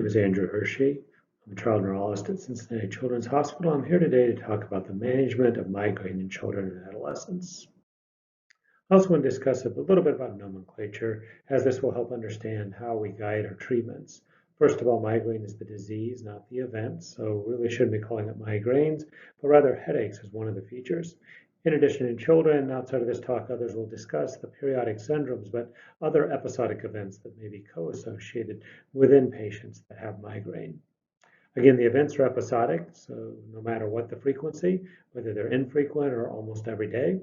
is Andrew Hershey. I'm a child neurologist at Cincinnati Children's Hospital. I'm here today to talk about the management of migraine in children and adolescents. I also want to discuss a little bit about nomenclature, as this will help understand how we guide our treatments. First of all, migraine is the disease, not the event, so really shouldn't be calling it migraines, but rather headaches is one of the features. In addition, in children, outside of this talk, others will discuss the periodic syndromes, but other episodic events that may be co-associated within patients that have migraine. Again, the events are episodic, so no matter what the frequency, whether they're infrequent or almost every day.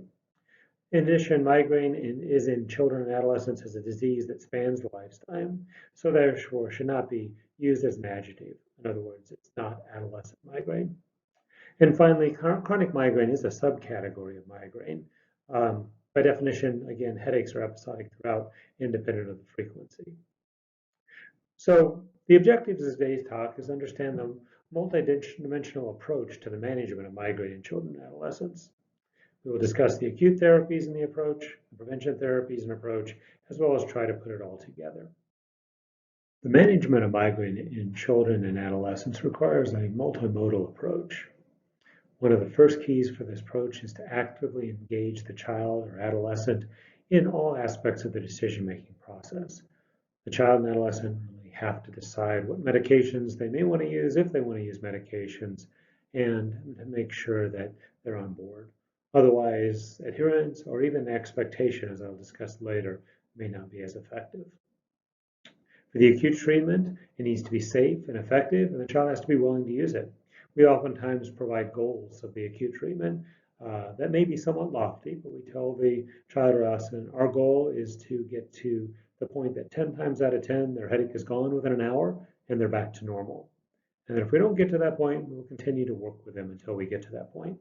In addition, migraine is in children and adolescents as a disease that spans the lifetime, so therefore should not be used as an adjective. In other words, it's not adolescent migraine. And finally, chronic migraine is a subcategory of migraine. By definition, again, headaches are episodic throughout, independent of the frequency. So the objectives of today's talk is to understand the multidimensional approach to the management of migraine in children and adolescents. We will discuss the acute therapies in the approach, the prevention therapies and approach, as well as try to put it all together. The management of migraine in children and adolescents requires a multimodal approach. One of the first keys for this approach is to actively engage the child or adolescent in all aspects of the decision-making process. The child and adolescent really have to decide what medications they may want to use, if they want to use medications, and to make sure that they're on board. Otherwise, adherence or even expectation, as I'll discuss later, may not be as effective. For the acute treatment, it needs to be safe and effective, and the child has to be willing to use it. We oftentimes provide goals of the acute treatment that may be somewhat lofty, but we tell the child or adolescent our goal is to get to the point that 10 times out of 10, their headache is gone within an hour and they're back to normal. And if we don't get to that point, we'll continue to work with them until we get to that point.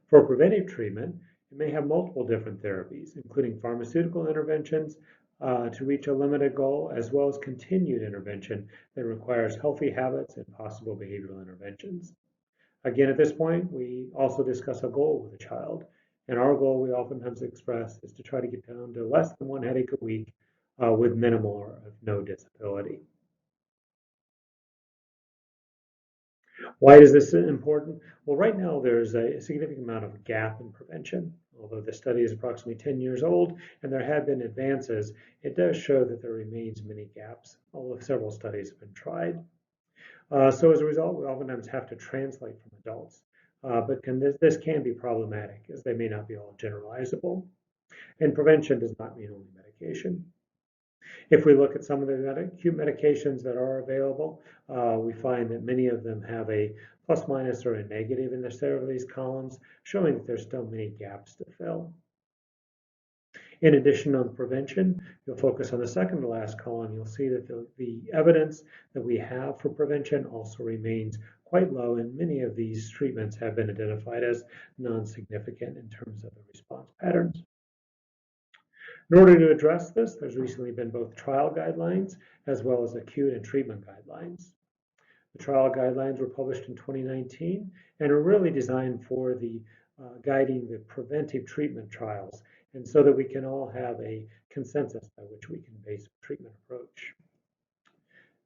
For preventive treatment, it may have multiple different therapies, including pharmaceutical interventions to reach a limited goal, as well as continued intervention that requires healthy habits and possible behavioral interventions. Again, at this point, we also discuss a goal with the child. And our goal we oftentimes express is to try to get down to less than one headache a week with minimal or no disability. Why is this important? Well, right now there's a significant amount of gap in prevention. Although the study is approximately 10 years old and there have been advances, it does show that there remains many gaps, although several studies have been tried. So as a result, we oftentimes have to translate from adults. But this can be problematic as they may not be all generalizable. And prevention does not mean only medication. If we look at some of the acute medications that are available, we find that many of them have a plus, minus, or a negative in several of these columns, showing that there's still many gaps to fill. In addition, on prevention, you'll focus on the second to last column. You'll see that the evidence that we have for prevention also remains quite low, and many of these treatments have been identified as non-significant in terms of the response patterns. In order to address this, there's recently been both trial guidelines as well as acute and treatment guidelines. The trial guidelines were published in 2019 and are really designed for the guiding the preventive treatment trials, and so that we can all have a consensus by which we can base a treatment approach.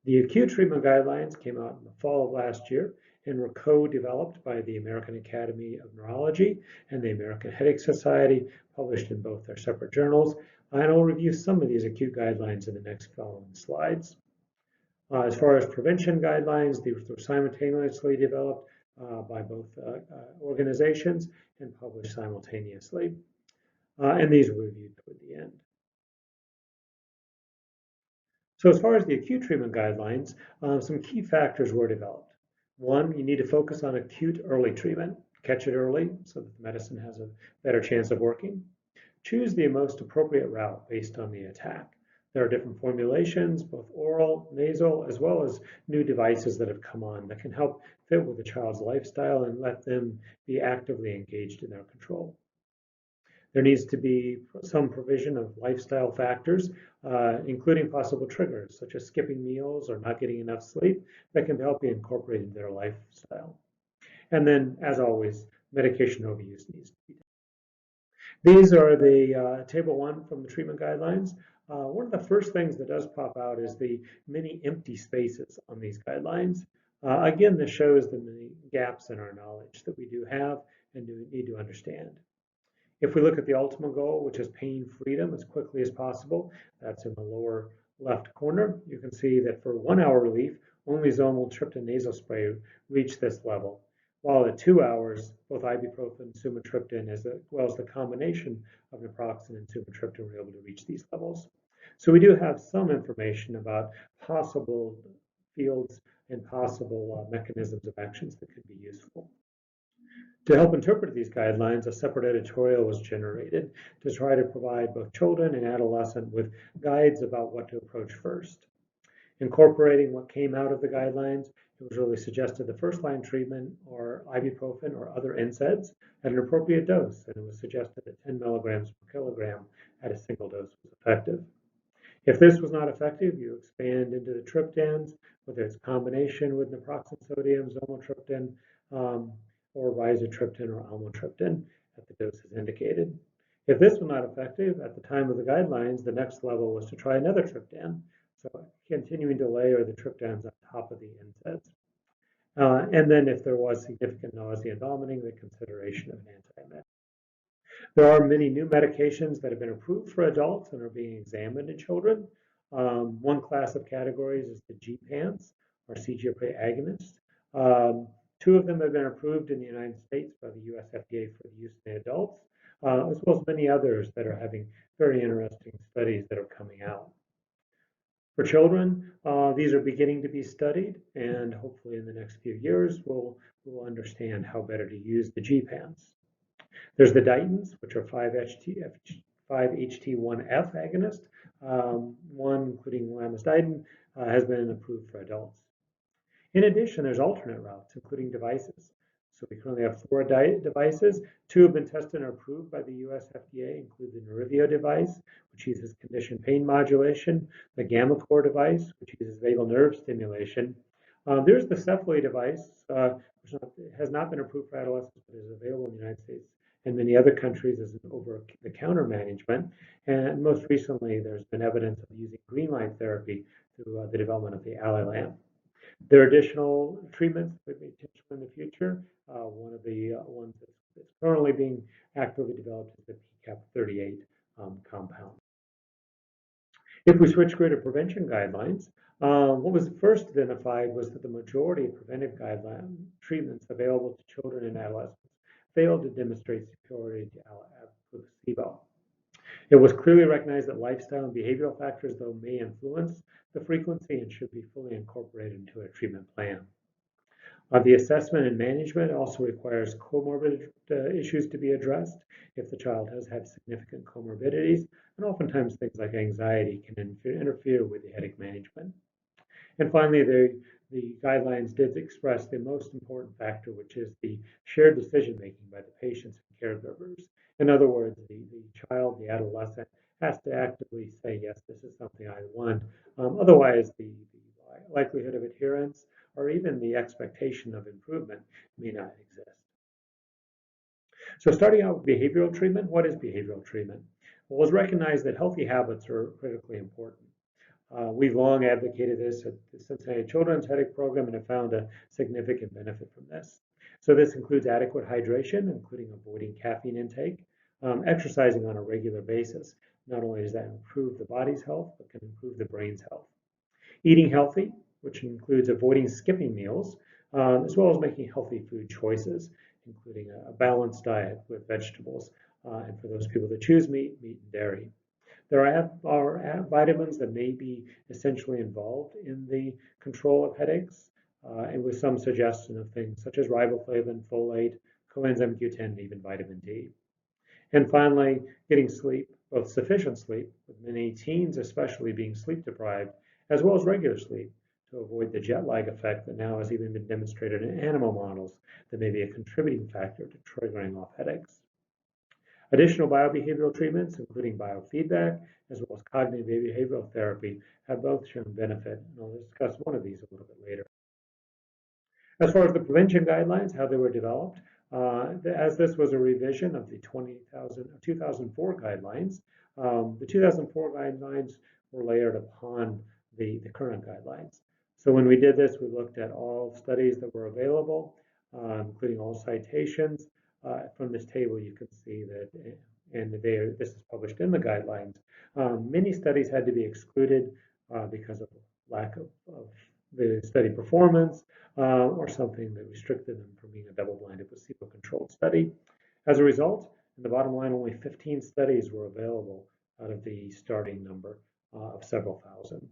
The acute treatment guidelines came out in the fall of last year and were co-developed by the American Academy of Neurology and the American Headache Society, published in both their separate journals. And I'll review some of these acute guidelines in the next following slides. As far as prevention guidelines, these were simultaneously developed by both organizations and published simultaneously. And these were reviewed toward the end. So as far as the acute treatment guidelines, some key factors were developed. One, you need to focus on acute early treatment. Catch it early so that the medicine has a better chance of working. Choose the most appropriate route based on the attack. There are different formulations, both oral, nasal, as well as new devices that have come on that can help fit with the child's lifestyle and let them be actively engaged in their control. There needs to be some provision of lifestyle factors, including possible triggers, such as skipping meals or not getting enough sleep, that can help be incorporated into their lifestyle. And then, as always, medication overuse needs to be done. These are the table 1 from the treatment guidelines. One of the first things that does pop out is the many empty spaces on these guidelines. Again, this shows the many gaps in our knowledge that we do have and do need to understand. If we look at the ultimate goal, which is pain freedom as quickly as possible, that's in the lower left corner. You can see that for 1 hour relief, only Zolmitriptan nasal spray reached this level, while at 2 hours, both ibuprofen and sumatriptan, as well as the combination of naproxen and sumatriptan, were able to reach these levels. So we do have some information about possible fields and possible mechanisms of actions that could be useful. To help interpret these guidelines, a separate editorial was generated to try to provide both children and adolescents with guides about what to approach first. Incorporating what came out of the guidelines, it was really suggested the first line treatment or ibuprofen or other NSAIDs at an appropriate dose, and it was suggested that 10 milligrams per kilogram at a single dose was effective. If this was not effective, you expand into the triptans, whether it's combination with naproxen sodium, zolmitriptan, or rizatriptan or almotriptan at the doses indicated. If this was not effective at the time of the guidelines, the next level was to try another triptan, so continuing to layer the triptans on top of the NSAIDs. And then if there was significant nausea and vomiting, the consideration of an antiemetic. There are many new medications that have been approved for adults and are being examined in children. One class of categories is the GPANs, or CGRP agonists. Two of them have been approved in the United States by the US FDA for the use in adults, as well as many others that are having very interesting studies that are coming out. For children, these are beginning to be studied, and hopefully in the next few years, we'll understand how better to use the GPANs. There's the Dietins, which are 5-HT1F agonist. One, including lamivudine, has been approved for adults. In addition, there's alternate routes, including devices. So we currently have 4 devices. 2 have been tested and approved by the US FDA, include the Nerivio device, which uses condition pain modulation, the GammaCore device, which uses vagal nerve stimulation. There's the Cephally device, which has not been approved for adolescents, but is available in the United States and many other countries as an over-the-counter management. And most recently, there's been evidence of using green light therapy through the development of the Ally lamp. There are additional treatments that may potentially in the future. One of the ones that's currently being actively developed is the PCAP38 compound. If we switch to prevention guidelines, what was first identified was that the majority of preventive guideline treatments available to children and adolescents failed to demonstrate superiority to placebo. It was clearly recognized that lifestyle and behavioral factors, though, may influence the frequency and should be fully incorporated into a treatment plan. The assessment and management also requires comorbid issues to be addressed if the child has had significant comorbidities, and oftentimes things like anxiety can interfere with the headache management. And finally, the guidelines did express the most important factor, which is the shared decision-making by the patients and caregivers. In other words, the child, the adolescent, has to actively say, yes, this is something I want. Otherwise, the likelihood of adherence or even the expectation of improvement may not exist. So starting out with behavioral treatment, what is behavioral treatment? Well, it's recognized that healthy habits are critically important. We've long advocated this at the Cincinnati Children's Headache Program and have found a significant benefit from this. So this includes adequate hydration, including avoiding caffeine intake, exercising on a regular basis. Not only does that improve the body's health, but can improve the brain's health. Eating healthy, which includes avoiding skipping meals, as well as making healthy food choices, including a balanced diet with vegetables, and for those people that choose meat and dairy. There are vitamins that may be essentially involved in the control of headaches, and with some suggestion of things such as riboflavin, folate, coenzyme Q10, and even vitamin D. And finally, getting sleep, both sufficient sleep, with many teens especially being sleep deprived, as well as regular sleep to avoid the jet lag effect that now has even been demonstrated in animal models that may be a contributing factor to triggering off headaches. Additional biobehavioral treatments, including biofeedback, as well as cognitive behavioral therapy, have both shown benefit, and I'll discuss one of these a little bit later. As far as the prevention guidelines, how they were developed, as this was a revision of the 2004 guidelines, The 2004 guidelines were layered upon the current guidelines. So when we did this, we looked at all studies that were available, including all citations. From this table, you can see that, and this is published in the guidelines. Many studies had to be excluded because of lack of the study performance or something that restricted them from being a double-blinded placebo-controlled study. As a result, in the bottom line, only 15 studies were available out of the starting number of several thousand.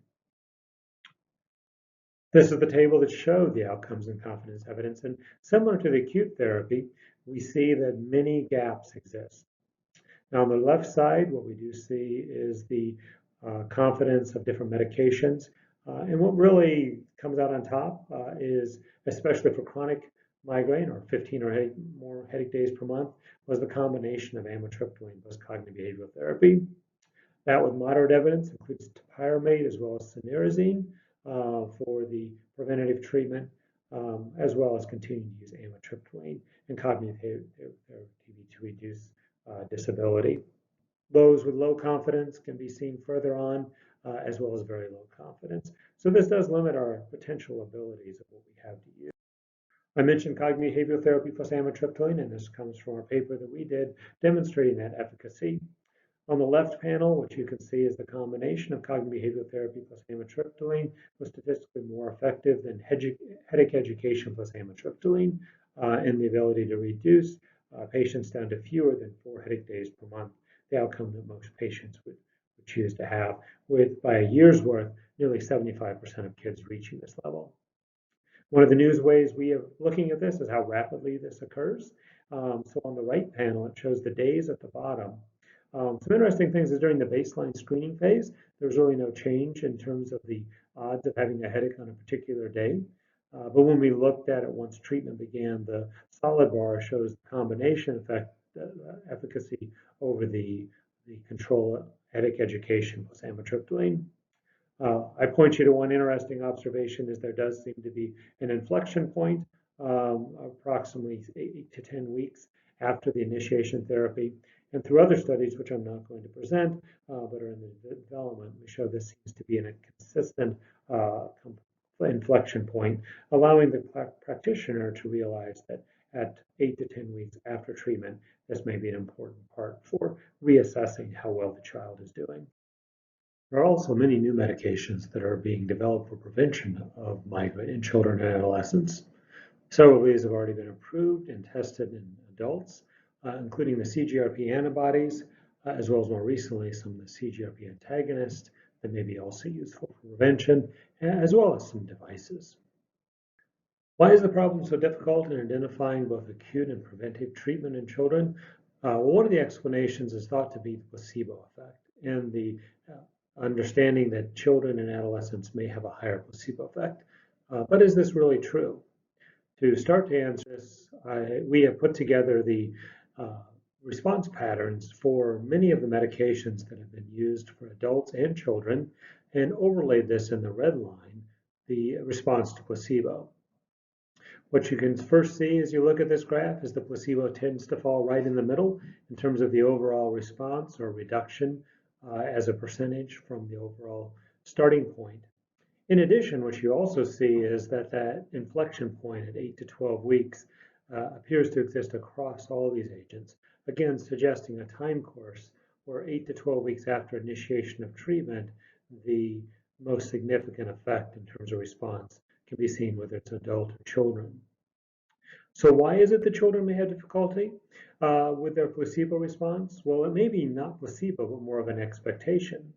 This is the table that showed the outcomes and confidence evidence, and similar to the acute therapy, we see that many gaps exist. Now on the left side, what we do see is the confidence of different medications, and what really comes out on top is, especially for chronic migraine or 15 or more headache days per month, was the combination of amitriptyline plus cognitive behavioral therapy. That with moderate evidence includes topiramate as well as cinnarizine for the preventative treatment, as well as continuing to use amitriptyline and cognitive therapy to reduce disability. Those with low confidence can be seen further on, as well as very low confidence. So this does limit our potential abilities of what we have to use. I mentioned cognitive behavioral therapy plus amitriptyline, and this comes from a paper that we did demonstrating that efficacy. On the left panel, what you can see is the combination of cognitive behavioral therapy plus amitriptyline was statistically more effective than headache education plus amitriptyline in the ability to reduce patients down to fewer than 4 headache days per month, the outcome that most patients would choose to have, with by a year's worth, nearly 75% of kids reaching this level. One of the news ways we are looking at this is how rapidly this occurs. So on the right panel, it shows the days at the bottom. Some interesting things is during the baseline screening phase, there's really no change in terms of the odds of having a headache on a particular day. But when we looked at it once treatment began, the solid bar shows the combination effect, efficacy over the control headache education plus amitriptyline. I point you to one interesting observation is there does seem to be an inflection point approximately 8 to 10 weeks after the initiation therapy. And through other studies, which I'm not going to present, but are in the development, we show this seems to be in a consistent inflection point, allowing the practitioner to realize that at 8 to 10 weeks after treatment, this may be an important part for reassessing how well the child is doing. There are also many new medications that are being developed for prevention of migraine in children and adolescents. Several of these have already been approved and tested in adults, including the CGRP antibodies, as well as more recently some of the CGRP antagonists that may be also useful for prevention, as well as some devices. Why is the problem so difficult in identifying both acute and preventive treatment in children? One of the explanations is thought to be the placebo effect and the understanding that children and adolescents may have a higher placebo effect. But is this really true? To start to answer this, we have put together the response patterns for many of the medications that have been used for adults and children, and overlaid this in the red line, the response to placebo. What you can first see as you look at this graph is the placebo tends to fall right in the middle in terms of the overall response or reduction as a percentage from the overall starting point. In addition, what you also see is that that inflection point at 8 to 12 weeks appears to exist across all these agents, again suggesting a time course where 8 to 12 weeks after initiation of treatment, the most significant effect in terms of response can be seen whether it's adult or children. So why is it that children may have difficulty with their placebo response? Well, it may be not placebo, but more of an expectation.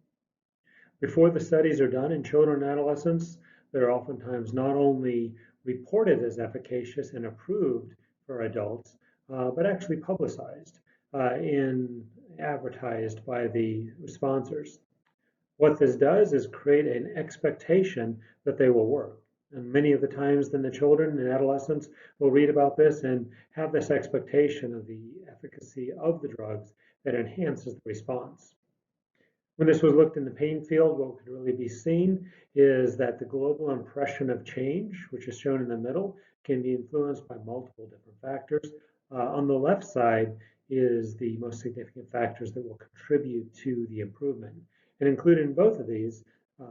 Before the studies are done in children and adolescents, they're oftentimes not only reported as efficacious and approved for adults, but actually publicized and advertised by the sponsors. What this does is create an expectation that they will work. And many of the times then the children and adolescents will read about this and have this expectation of the efficacy of the drugs that enhances the response. When this was looked in the pain field, what could really be seen is that the global impression of change, which is shown in the middle, can be influenced by multiple different factors. On the left side is the most significant factors that will contribute to the improvement. And included in both of these,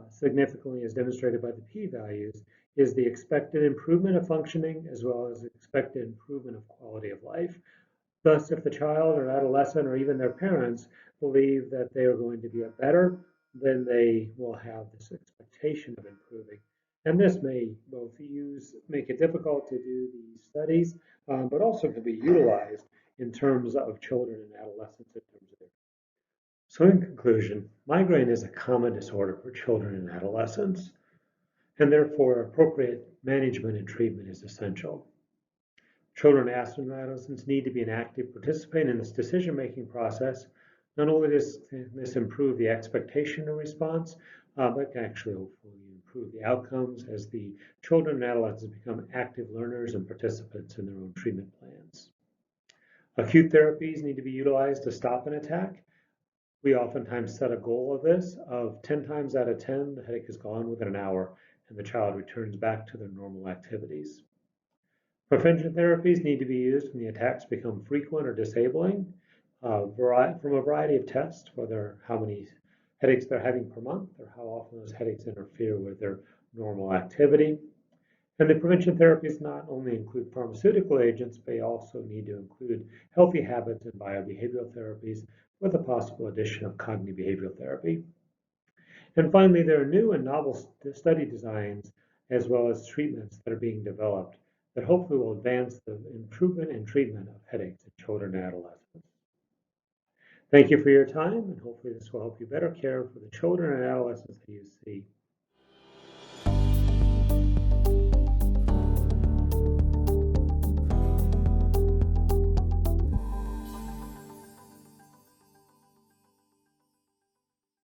significantly as demonstrated by the p-values, is the expected improvement of functioning as well as expected improvement of quality of life. Thus, if the child or adolescent or even their parents believe that they are going to be better, then they will have this expectation of improving. And this may both make it difficult to do these studies, but also can be utilized in terms of children and adolescents in terms of their. So in conclusion, migraine is a common disorder for children and adolescents, and therefore appropriate management and treatment is essential. Children and adolescents need to be an active participant in this decision-making process. Not only does this improve the expectation and response, but can actually hopefully improve the outcomes as the children and adolescents become active learners and participants in their own treatment plans. Acute therapies need to be utilized to stop an attack. We oftentimes set a goal of this of 10 times out of 10, the headache is gone within an hour and the child returns back to their normal activities. Prevention therapies need to be used when the attacks become frequent or disabling from a variety of tests, whether how many headaches they're having per month or how often those headaches interfere with their normal activity. And the prevention therapies not only include pharmaceutical agents, but they also need to include healthy habits and biobehavioral therapies with the possible addition of cognitive behavioral therapy. And finally, there are new and novel study designs as well as treatments that are being developed that hopefully will advance the improvement and treatment of headaches in children and adolescents. Thank you for your time, and hopefully this will help you better care for the children and adolescents that you see.